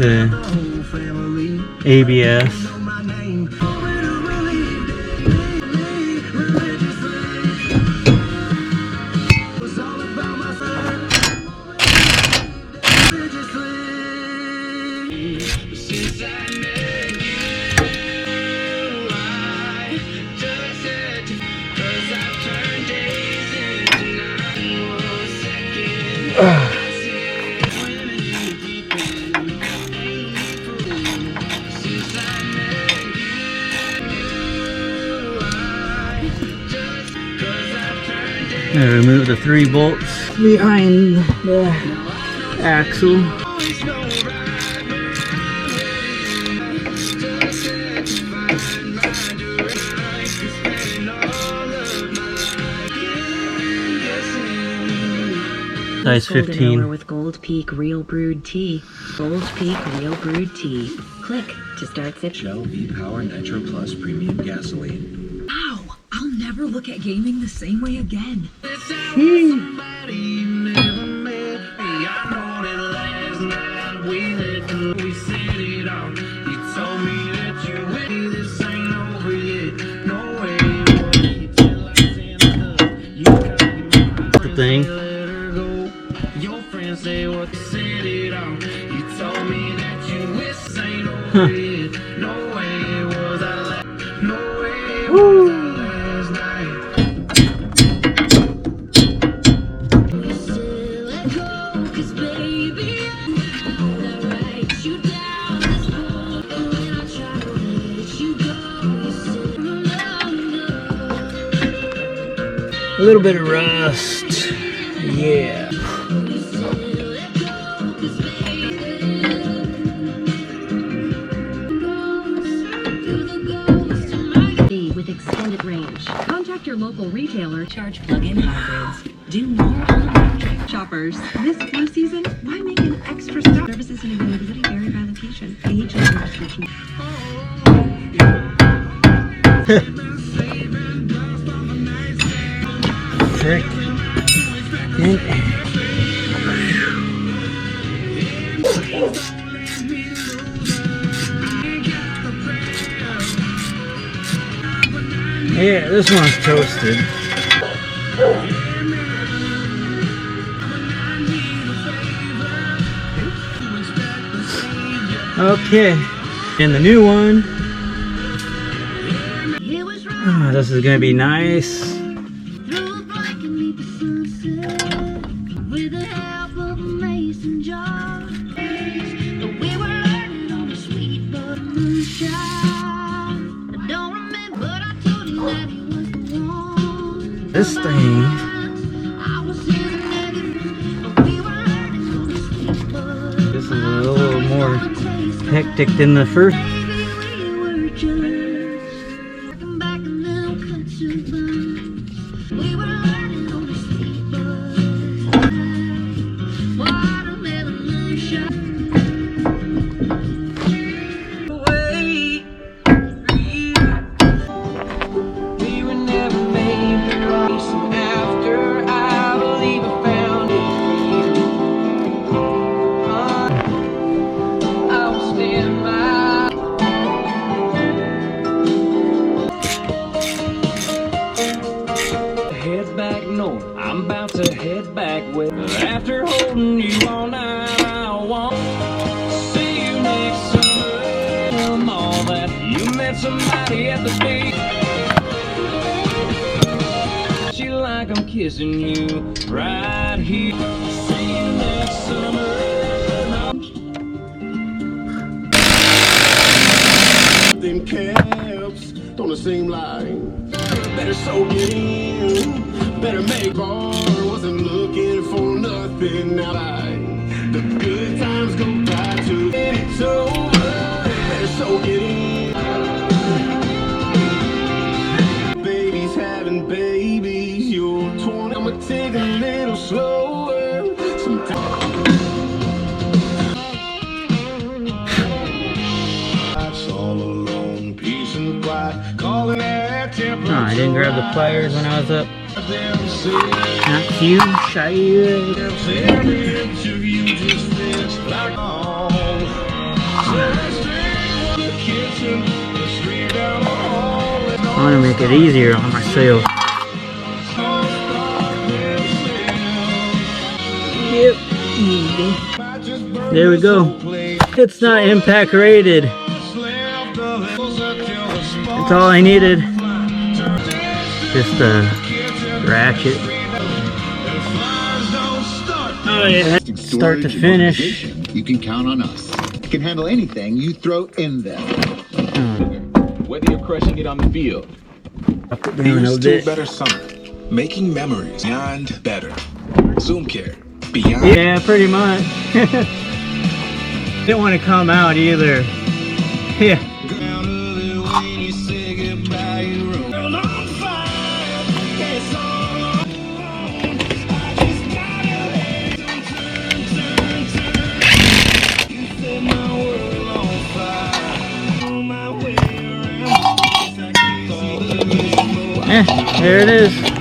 The ABS. I remove the 3 bolts behind the axle. Size 15. With Gold Peak Real Brewed Tea. Gold Peak Real Brewed Tea. Click to start sipping. Shell V-Power Nitro Plus Premium Gasoline. Wow, I'll never look at gaming the same way again. The thing. Huh. Woo. A little bit of rust. Yeah. With extended range. Contact your local retailer. Charge plug-in hybrids. Do more on electric. Shoppers, this flu season, why make an extra stop? Services and availability vary by location. Age and restriction. Frick. Yeah, this one's toasted. Okay, and the new one. Oh, this is gonna be nice. This thing this is a little more hectic than the first. I'm about to head back with. After holding you all night, I want to see you next summer. Tell them all that you met somebody at the beach. She like I'm kissing you right here. See you next summer. Them caps on the same line. Better soak it in. Better make bar. Wasn't looking for nothing. Now the good times go by too. It's over. Better soak it in. Baby's having babies. You're 20. I'ma take a little slower. Sometimes. All alone, peace and quiet. Calling that temper. I didn't grab the pliers when I was up. Not too shy. I want to make it easier on myself. Yep. There we go. It's not impact rated. That's all I needed. Just a ratchet. Oh yeah. Start to finish. You can count on us. You can handle anything you throw in there. Whether you're crushing it on the field. Here's to a better summer. Making memories beyond better. Zoom Care. Beyond. Yeah, pretty much. Didn't want to come out either. Yeah. There it is.